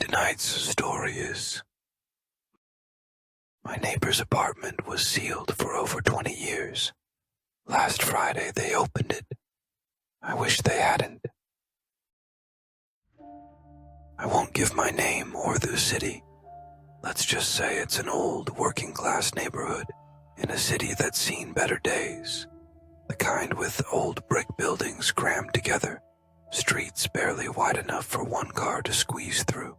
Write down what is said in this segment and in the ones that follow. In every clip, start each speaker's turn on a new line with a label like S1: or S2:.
S1: Tonight's story is, my neighbor's apartment was sealed for over 20 years. Last Friday they opened it. I wish they hadn't. I won't give my name or the city. Let's just say it's an old working-class neighborhood in a city that's seen better days. The kind with old brick buildings crammed together, streets barely wide enough for one car to squeeze through.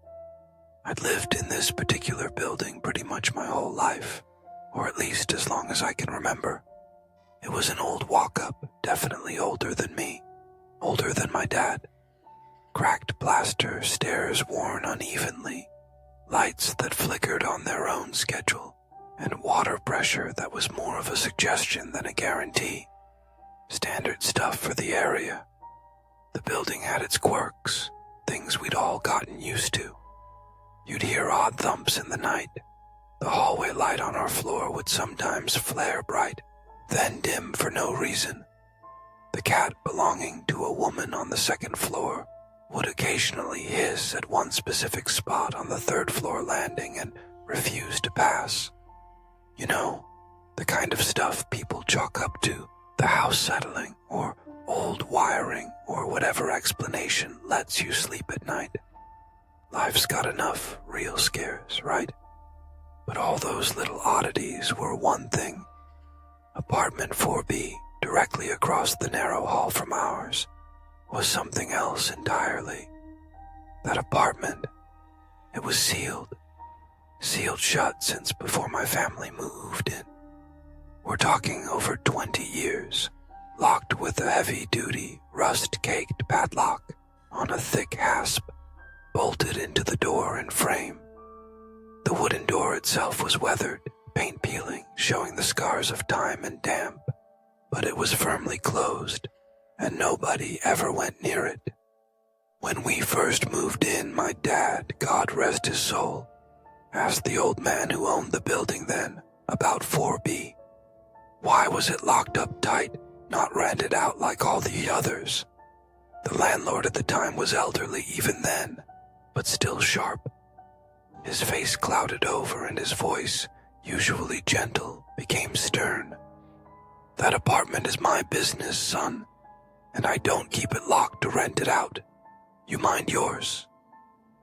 S1: I'd lived in this particular building pretty much my whole life, or at least as long as I can remember. It was an old walk-up, definitely older than me, older than my dad. Cracked plaster, stairs worn unevenly, lights that flickered on their own schedule, and water pressure that was more of a suggestion than a guarantee. Standard stuff for the area. The building had its quirks, things we'd all gotten used to. You'd hear odd thumps in the night. The hallway light on our floor would sometimes flare bright, then dim for no reason. The cat belonging to a woman on the second floor would occasionally hiss at one specific spot on the third floor landing and refuse to pass. You know, the kind of stuff people chalk up to the house settling or old wiring or whatever explanation lets you sleep at night. Life's got enough real scares, right? But all those little oddities were one thing. Apartment 4B, directly across the narrow hall from ours, was something else entirely. That apartment, it was sealed shut since before my family moved in. We're talking over 20 years, locked with a heavy-duty, rust-caked padlock on a thick hasp, bolted into the door and frame. The wooden door itself was weathered, paint peeling, showing the scars of time and damp, but it was firmly closed, and nobody ever went near it. When we first moved in, my dad, God rest his soul, asked the old man who owned the building then about 4B. Why was it locked up tight, not rented out like all the others? The landlord at the time was elderly even then, but still sharp. His face clouded over and his voice, usually gentle, became stern. That apartment is my business, son, and I don't keep it locked to rent it out. You mind yours.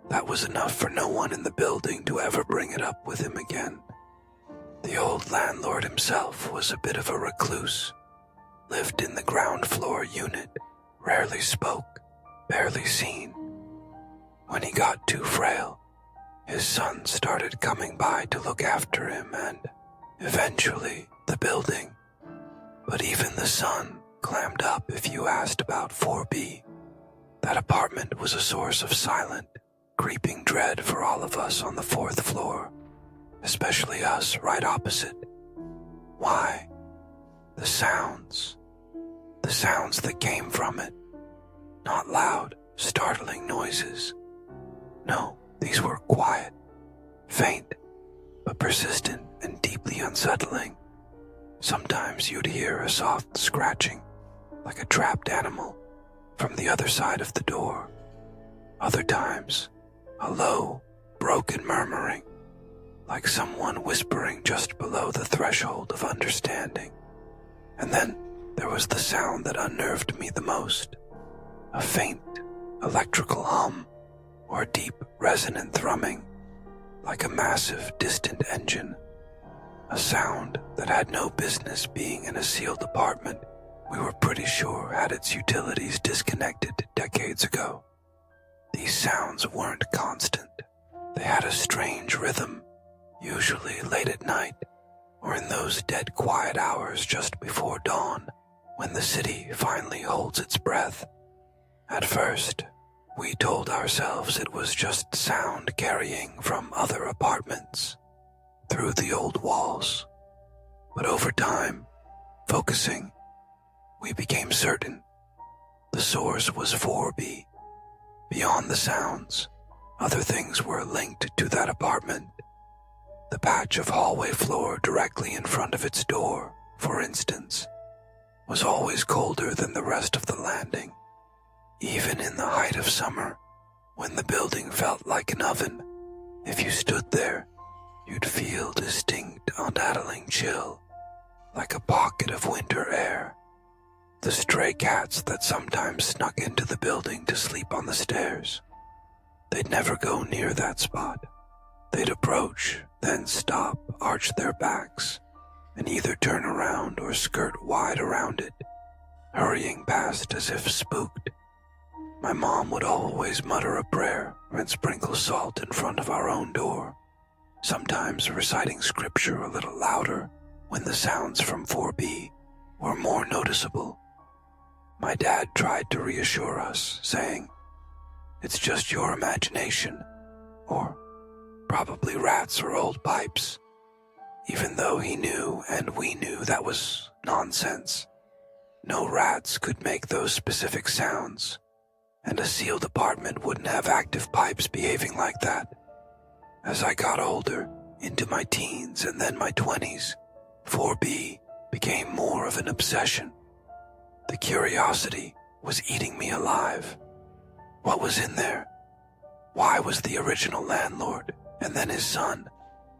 S1: That was enough for no one in the building to ever bring it up with him again. The old landlord himself was a bit of a recluse, lived in the ground floor unit, rarely spoke, barely seen. When he got too frail, his son started coming by to look after him and, eventually, the building. But even the son clammed up if you asked about 4B. That apartment was a source of silent, creeping dread for all of us on the fourth floor, especially us right opposite. Why? The sounds that came from it. Not loud, startling noises. No, these were quiet, faint, but persistent and deeply unsettling. Sometimes you'd hear a soft scratching, like a trapped animal, from the other side of the door. Other times, a low, broken murmuring, like someone whispering just below the threshold of understanding. And then there was the sound that unnerved me the most, a faint, electrical hum, or deep, resonant thrumming, like a massive, distant engine. A sound that had no business being in a sealed apartment we were pretty sure had its utilities disconnected decades ago. These sounds weren't constant. They had a strange rhythm, usually late at night, or in those dead quiet hours just before dawn, when the city finally holds its breath. At first, we told ourselves it was just sound carrying from other apartments, through the old walls. But over time, focusing, we became certain the source was 4B. Beyond the sounds, other things were linked to that apartment. The patch of hallway floor directly in front of its door, for instance, was always colder than the rest of the landing. Even in the height of summer, when the building felt like an oven. If you stood there, you'd feel distinct, unsettling chill, like a pocket of winter air. The stray cats that sometimes snuck into the building to sleep on the stairs. They'd never go near that spot. They'd approach, then stop, arch their backs, and either turn around or skirt wide around it, hurrying past as if spooked. My mom would always mutter a prayer and sprinkle salt in front of our own door, sometimes reciting scripture a little louder when the sounds from 4B were more noticeable. My dad tried to reassure us, saying, "It's just your imagination," or "probably rats or old pipes," even though he knew and we knew that was nonsense. No rats could make those specific sounds, and a sealed apartment wouldn't have active pipes behaving like that. As I got older, into my teens and then my 20s, 4B became more of an obsession. The curiosity was eating me alive. What was in there? Why was the original landlord, and then his son,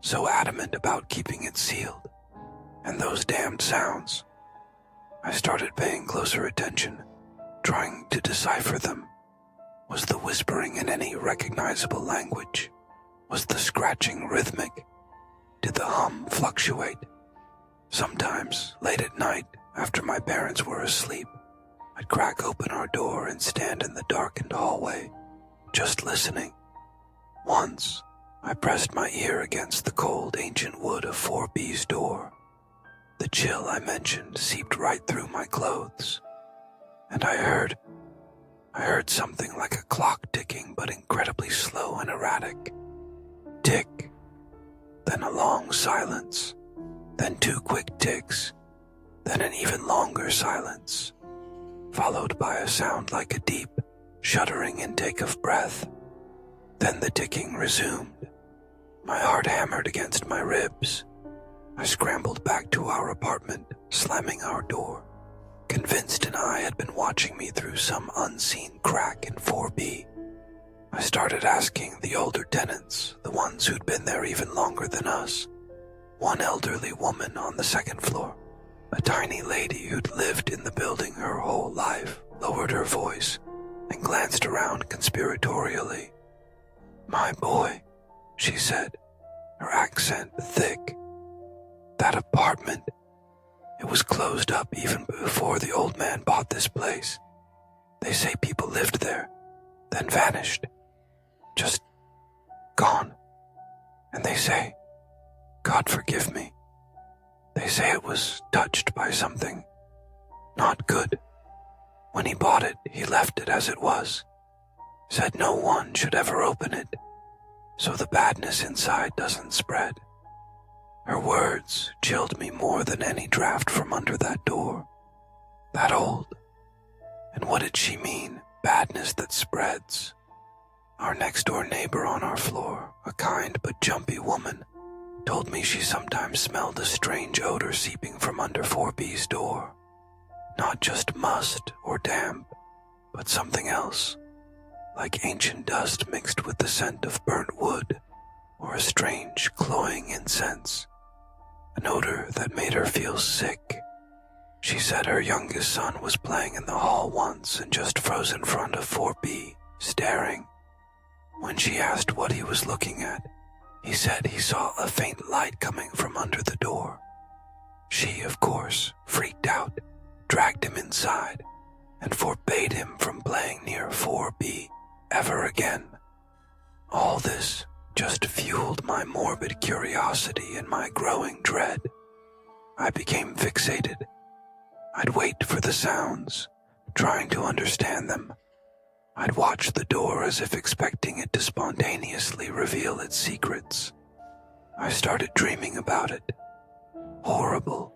S1: so adamant about keeping it sealed? And those damned sounds. I started paying closer attention, trying to decipher them. Was the whispering in any recognizable language? Was the scratching rhythmic? Did the hum fluctuate? Sometimes, late at night, after my parents were asleep, I'd crack open our door and stand in the darkened hallway, just listening. Once, I pressed my ear against the cold ancient wood of 4B's door. The chill I mentioned seeped right through my clothes, and I heard something like a clock ticking but incredibly slow and erratic. Tick, then a long silence, then 2 quick ticks, then an even longer silence, followed by a sound like a deep, shuddering intake of breath. Then the ticking resumed. My heart hammered against my ribs. I scrambled back to our apartment, slamming our door, convinced an eye had been watching me through some unseen crack in 4B. I started asking the older tenants, the ones who'd been there even longer than us. One elderly woman on the 2nd floor, a tiny lady who'd lived in the building her whole life, lowered her voice and glanced around conspiratorially. "My boy," she said, her accent thick. "That apartment, it was closed up even before the old man bought this place. They say people lived there, then vanished. Just gone. And they say, God forgive me, they say it was touched by something not good. When he bought it, he left it as it was. Said no one should ever open it, so the badness inside doesn't spread." Her words chilled me more than any draft from under that door. That old. And what did she mean, badness that spreads? Our next-door neighbor on our floor, a kind but jumpy woman, told me she sometimes smelled a strange odor seeping from under 4B's door. Not just must or damp, but something else, like ancient dust mixed with the scent of burnt wood, or a strange, cloying incense. An odor that made her feel sick. She said her youngest son was playing in the hall once and just froze in front of 4B, staring. When she asked what he was looking at, he said he saw a faint light coming from under the door. She, of course, freaked out, dragged him inside, and forbade him from playing near 4B ever again. All this just fueled my morbid curiosity and my growing dread. I became fixated. I'd wait for the sounds, trying to understand them. I'd watch the door as if expecting it to spontaneously reveal its secrets. I started dreaming about it. Horrible,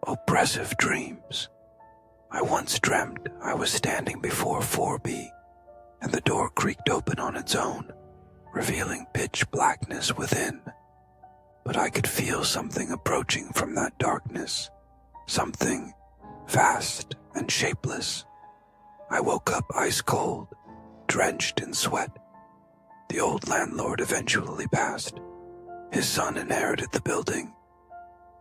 S1: oppressive dreams. I once dreamt I was standing before 4B, and the door creaked open on its own, revealing pitch blackness within. But I could feel something approaching from that darkness, something vast and shapeless. I woke up ice cold, drenched in sweat, The old landlord eventually passed. His son inherited the building.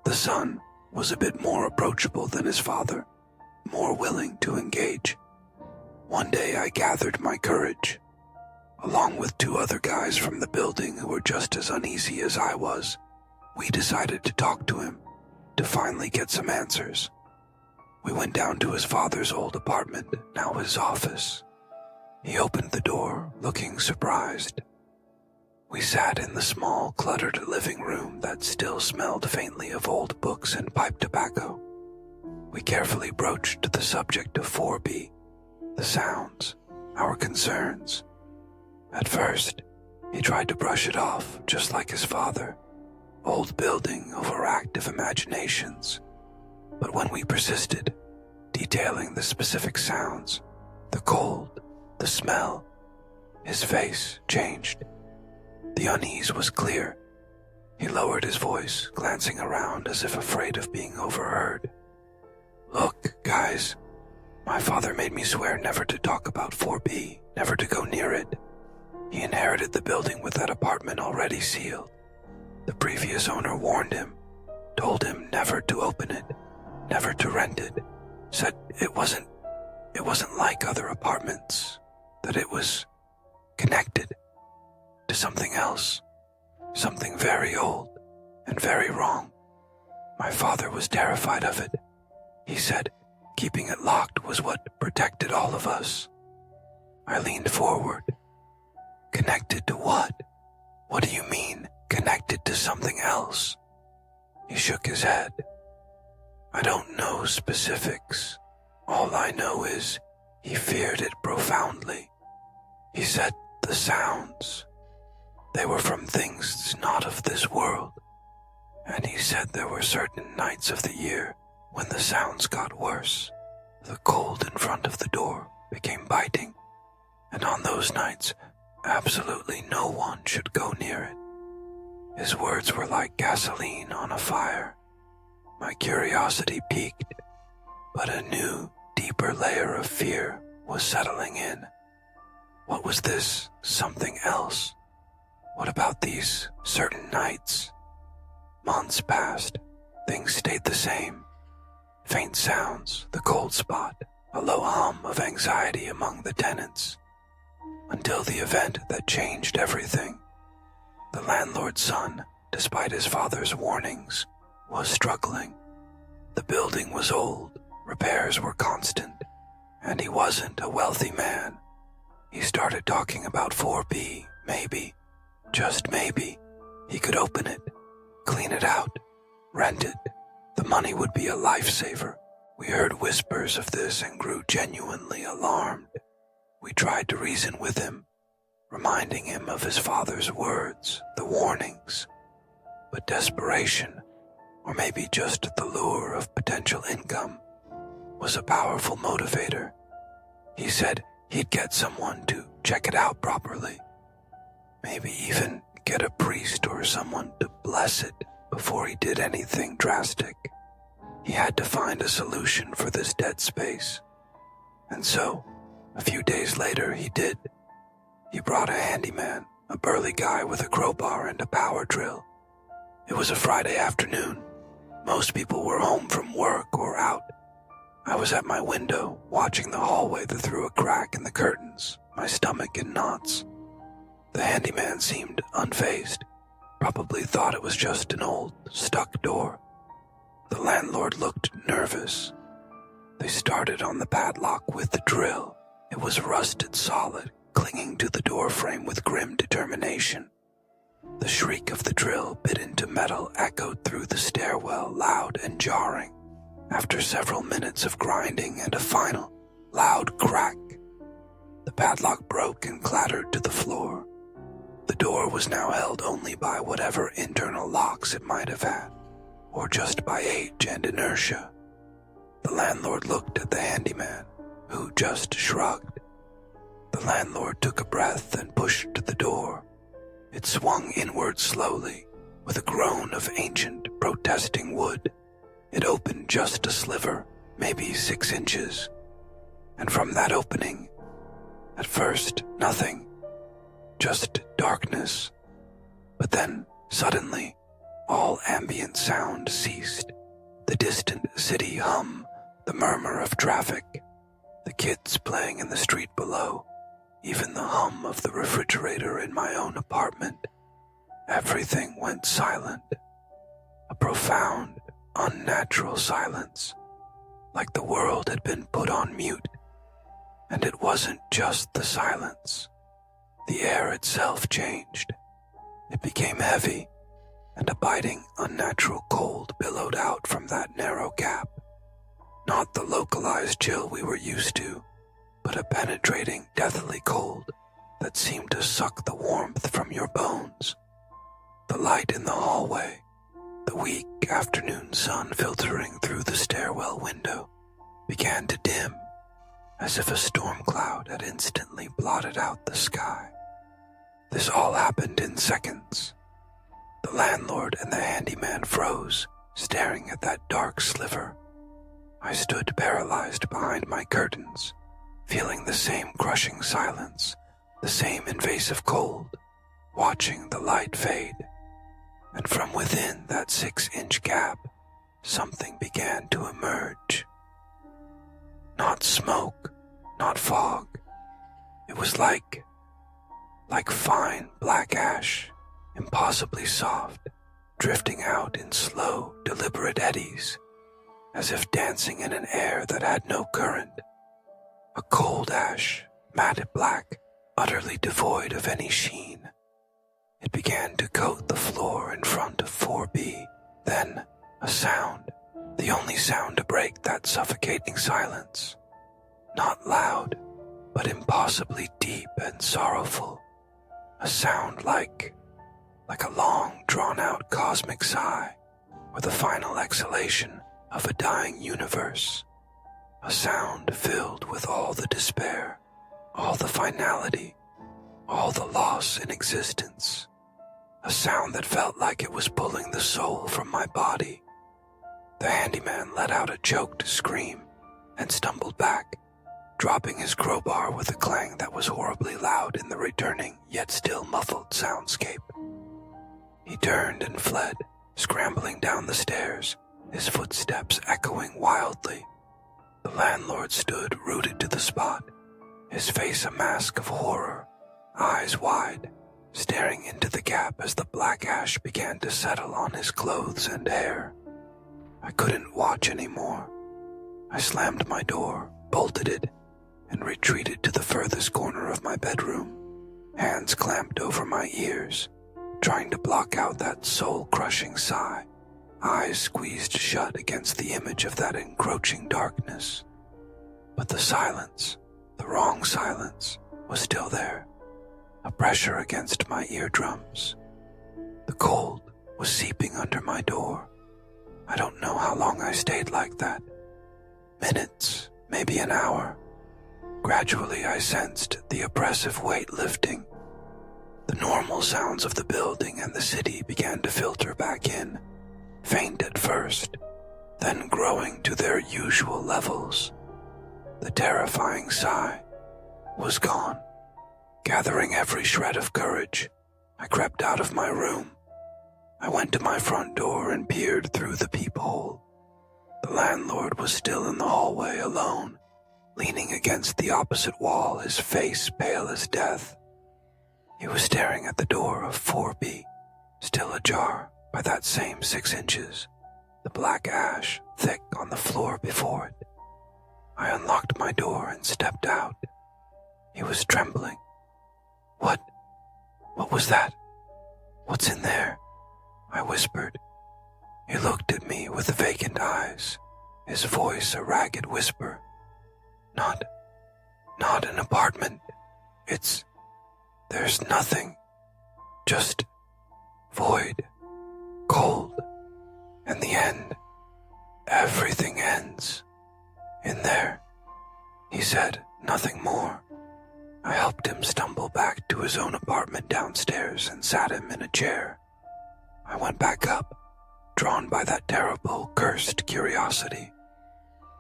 S1: The son was a bit more approachable than his father, more willing to engage. One day I gathered my courage, along with 2 other guys from the building who were just as uneasy as I was. We decided to talk to him, to finally get some answers. We went down to his father's old apartment, now his office. He opened the door, looking surprised. We sat in the small, cluttered living room that still smelled faintly of old books and pipe tobacco. We carefully broached the subject of 4B, the sounds, our concerns. At first, he tried to brush it off, just like his father. Old building, overactive imaginations. But when we persisted, detailing the specific sounds, the cold, the smell, his face changed. The unease was clear. He lowered his voice, glancing around as if afraid of being overheard. "Look, guys, my father made me swear never to talk about 4B, never to go near it. He inherited the building with that apartment already sealed. The previous owner warned him, told him never to open it, never to rent it, said it wasn't like other apartments, that it was connected to something else, something very old and very wrong. My father was terrified of it. He said keeping it locked was what protected all of us." I leaned forward. "Connected to what? What do you mean, connected to something else?" He shook his head. "I don't know specifics. All I know is he feared it profoundly. He said the sounds, they were from things not of this world. And he said there were certain nights of the year when the sounds got worse. The cold in front of the door became biting, and on those nights, absolutely no one should go near it." His words were like gasoline on a fire. My curiosity peaked, but a new, deeper layer of fear was settling in. What was this something else? What about these certain nights? Months passed. Things stayed the same. Faint sounds, the cold spot, a low hum of anxiety among the tenants. Until the event that changed everything. The landlord's son, despite his father's warnings, was struggling. The building was old, repairs were constant, and he wasn't a wealthy man. He started talking about 4B, maybe, just maybe, he could open it, clean it out, rent it. The money would be a lifesaver. We heard whispers of this and grew genuinely alarmed. We tried to reason with him, reminding him of his father's words, the warnings. But desperation, or maybe just the lure of potential income, was a powerful motivator. He said he'd get someone to check it out properly. Maybe even get a priest or someone to bless it before he did anything drastic. He had to find a solution for this dead space. And so, a few days later, he did. He brought a handyman, a burly guy with a crowbar and a power drill. It was a Friday afternoon. Most people were home from work or out. I was at my window, watching the hallway through a crack in the curtains, my stomach in knots. The handyman seemed unfazed, probably thought it was just an old, stuck door. The landlord looked nervous. They started on the padlock with the drill. It was rusted solid, clinging to the door frame with grim determination. The shriek of the drill bit into metal echoed through the stairwell, loud and jarring. After several minutes of grinding and a final, loud crack, the padlock broke and clattered to the floor. The door was now held only by whatever internal locks it might have had, or just by age and inertia. The landlord looked at the handyman, who just shrugged. The landlord took a breath and pushed the door. It swung inward slowly, with a groan of ancient, protesting wood. It opened just a sliver, maybe 6 inches. And from that opening, at first, nothing. just darkness. But then, suddenly, all ambient sound ceased. The distant city hum, the murmur of traffic, the kids playing in the street below, even the hum of the refrigerator in my own apartment. Everything went silent. A profound, unnatural silence, like the world had been put on mute. And it wasn't just the silence. The air itself changed. It became heavy, and a biting, unnatural cold billowed out from that narrow gap. Not the localized chill we were used to, but a penetrating, deathly cold that seemed to suck the warmth from your bones. The light in the hallway, the weak afternoon sun filtering through the stairwell window, began to dim, as if a storm cloud had instantly blotted out the sky. This all happened in seconds. The landlord and the handyman froze, staring at that dark sliver. I stood paralyzed behind my curtains, feeling the same crushing silence, the same invasive cold, watching the light fade. And from within that 6-inch gap, something began to emerge. Not smoke, not fog. It was like fine black ash, impossibly soft, drifting out in slow, deliberate eddies, as if dancing in an air that had no current. A cold ash, matted black, utterly devoid of any sheen. It began to coat the floor in front of 4B. Then, a sound, the only sound to break that suffocating silence. Not loud, but impossibly deep and sorrowful. A sound like a long, drawn-out cosmic sigh, or the final exhalation of a dying universe. A sound filled with all the despair, all the finality, all the loss in existence. A sound that felt like it was pulling the soul from my body. The handyman let out a choked scream and stumbled back, dropping his crowbar with a clang that was horribly loud in the returning yet still muffled soundscape. He turned and fled, scrambling down the stairs, his footsteps echoing wildly. The landlord stood rooted to the spot, his face a mask of horror, eyes wide, staring into the gap as the black ash began to settle on his clothes and hair. I couldn't watch anymore. I slammed my door, bolted it, and retreated to the furthest corner of my bedroom, hands clamped over my ears, trying to block out that soul-crushing sigh, eyes squeezed shut against the image of that encroaching darkness. But the silence, the wrong silence, was still there, a pressure against my eardrums. The cold was seeping under my door. I don't know how long I stayed like that. Minutes, maybe an hour. Gradually I sensed the oppressive weight lifting. The normal sounds of the building and the city began to filter back in, faint at first, then growing to their usual levels. The terrifying sigh was gone. Gathering every shred of courage, I crept out of my room. I went to my front door and peered through the peephole. The landlord was still in the hallway alone, leaning against the opposite wall, his face pale as death. He was staring at the door of 4B, still ajar by that same 6 inches, the black ash thick on the floor before it. I unlocked my door and stepped out. He was trembling. What was that? What's in there? I whispered. He looked at me with vacant eyes, his voice a ragged whisper. Not an apartment. There's nothing. Just void, cold, and the end. Everything ends. In there. He said nothing more. I helped him stumble back to his own apartment downstairs and sat him in a chair. I went back up, drawn by that terrible, cursed curiosity.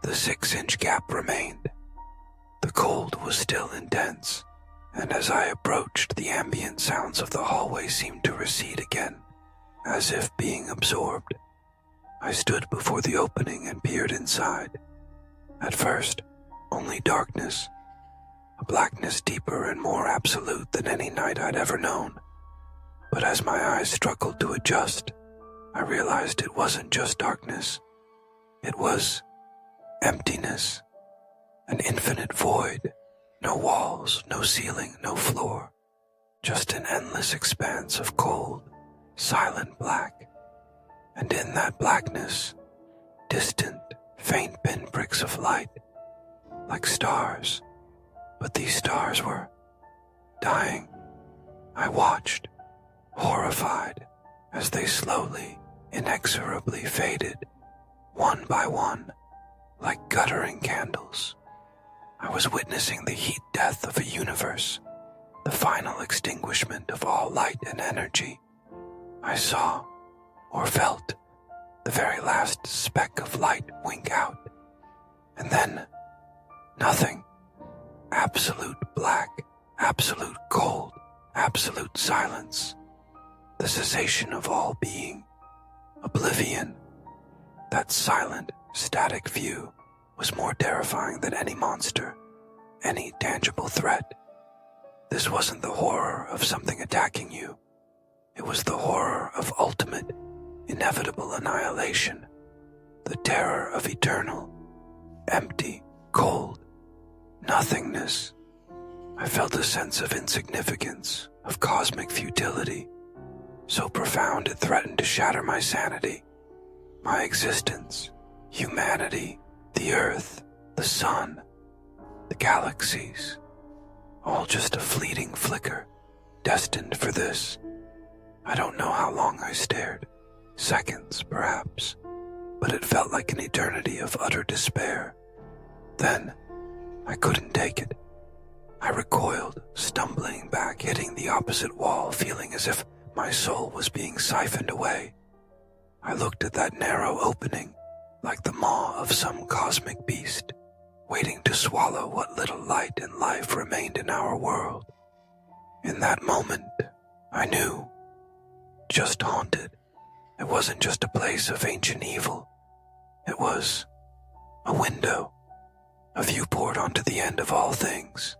S1: The 6-inch gap remained. The cold was still intense, and as I approached, the ambient sounds of the hallway seemed to recede again, as if being absorbed. I stood before the opening and peered inside. At first, only darkness, a blackness deeper and more absolute than any night I'd ever known. But as my eyes struggled to adjust, I realized it wasn't just darkness. It was emptiness, an infinite void, no walls, no ceiling, no floor, just an endless expanse of cold, silent black. And in that blackness, distant, faint pinpricks of light, like stars. But these stars were dying. I watched, horrified, as they slowly, inexorably faded, one by one, like guttering candles. I was witnessing the heat death of a universe, the final extinguishment of all light and energy. I saw, or felt, the very last speck of light wink out. And then, nothing. Absolute black, absolute cold, absolute silence. The cessation of all being. Oblivion. That silent, static view was more terrifying than any monster, any tangible threat. This wasn't the horror of something attacking you. It was the horror of ultimate, inevitable annihilation. The terror of eternal, empty, cold nothingness. I felt a sense of insignificance, of cosmic futility, so profound it threatened to shatter my sanity. My existence, humanity, the earth, the sun, the galaxies, all just a fleeting flicker, destined for this. I don't know how long I stared, seconds perhaps, but it felt like an eternity of utter despair. Then, I couldn't take it. I recoiled, stumbling back, hitting the opposite wall, feeling as if my soul was being siphoned away. I looked at that narrow opening, like the maw of some cosmic beast, waiting to swallow what little light and life remained in our world. In that moment, I knew. Just haunted. It wasn't just a place of ancient evil. It was a window, a viewport onto the end of all things.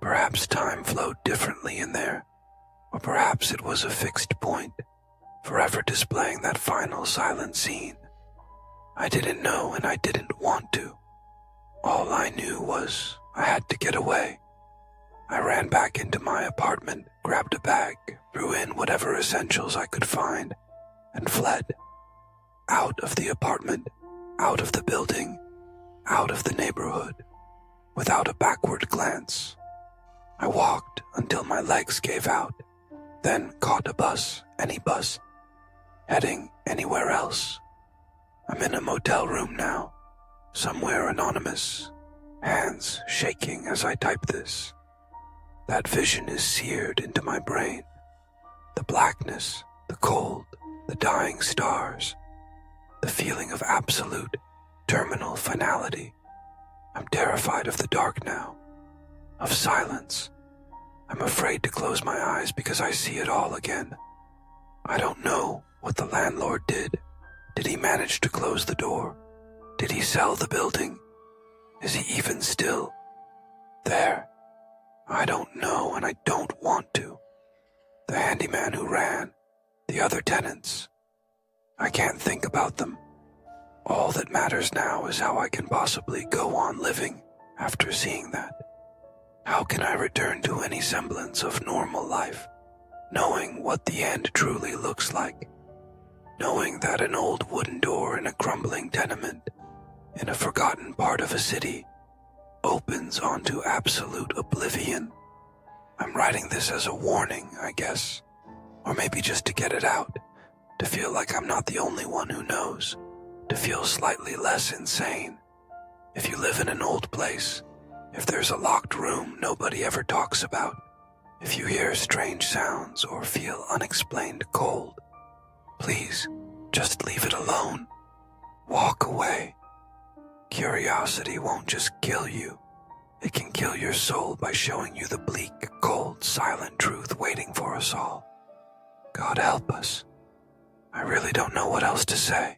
S1: Perhaps time flowed differently in there, or perhaps it was a fixed point, forever displaying that final silent scene. I didn't know and I didn't want to. All I knew was I had to get away. I ran back into my apartment, grabbed a bag, threw in whatever essentials I could find, and fled. Out of the apartment, out of the building, out of the neighborhood, without a backward glance. I walked until my legs gave out, then caught a bus, any bus, heading anywhere else. I'm in a motel room now, somewhere anonymous, hands shaking as I type this. That vision is seared into my brain. The blackness, the cold, the dying stars, the feeling of absolute, terminal finality. I'm terrified of the dark now, of silence. I'm afraid to close my eyes because I see it all again. I don't know what the landlord did. Did he manage to close the door? Did he sell the building? Is he even still there? I don't know and I don't want to. The handyman who ran, the other tenants. I can't think about them. All that matters now is how I can possibly go on living after seeing that. How can I return to any semblance of normal life, knowing what the end truly looks like? Knowing that an old wooden door in a crumbling tenement, in a forgotten part of a city, opens onto absolute oblivion. I'm writing this as a warning, I guess, or maybe just to get it out, to feel like I'm not the only one who knows, to feel slightly less insane. If you live in an old place, if there's a locked room nobody ever talks about, if you hear strange sounds or feel unexplained cold, please, just leave it alone. Walk away. Curiosity won't just kill you, It can kill your soul by showing you the bleak, cold, silent truth waiting for us all. God help us. I really don't know what else to say.